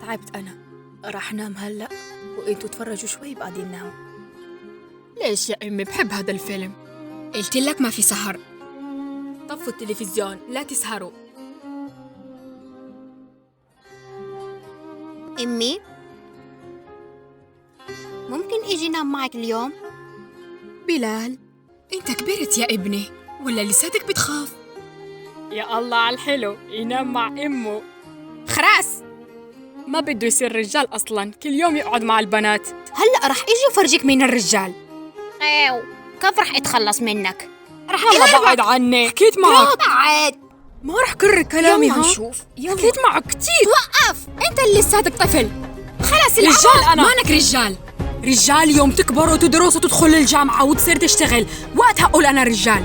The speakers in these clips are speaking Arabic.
تعبت أنا، راح نام هلأ وإنتوا تفرجوا شوي بعدين نام. ليش يا أمي؟ بحب هذا الفيلم. قلت لك ما في سهر. طفوا التلفزيون، لا تسهروا. أمي، ممكن إجي نام معك اليوم؟ بلال، أنت كبرت يا ابني ولا لساتك بتخاف؟ يا الله على الحلو، ينام مع أمه. خلاص، ما بده يصير رجال أصلاً، كل يوم يقعد مع البنات. هلأ رح إجي وفرجيك مين الرجال. أيوه، كيف رح أتخلص منك؟ رح والله بعد عني، حكيت معك. بعد ما رح كرر كلامي. يلا ها نشوف. حكيت معك كتير. وقف، أنت اللي لساتك طفل. خلاص رجال أنا. مانك رجال. رجال يوم تكبر وتدرس وتدخل الجامعة وتصير تشتغل، وقتها أقول أنا رجال.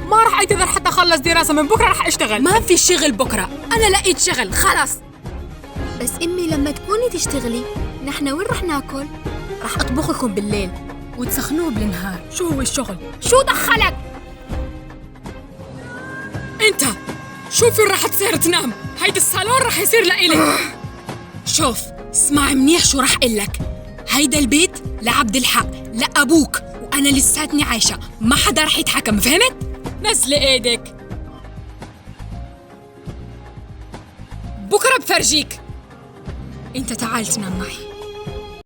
ما رح أعتذر حتى أخلص دراسة، من بكرة رح أشتغل. ما في شغل بكرة، أنا لقيت شغل خلاص. بس أمي لما تكوني تشتغلي نحن وين رح ناكل؟ رح أطبخ لكم بالليل وتسخنوه بالنهار. شو هو الشغل؟ شو دخلك؟ أنت شوف وين رح تصير تنام. هيدا الصالون رح يصير لإلي. شوف اسمع منيح شو رح قلك. هيدا البيت لعبد الحق لأبوك، وأنا لساتني عايشة، ما حدا رح يتحكم، فهمت؟ نزلي إيدك. بكرة بفرجيك. أنت تعال تنام معي.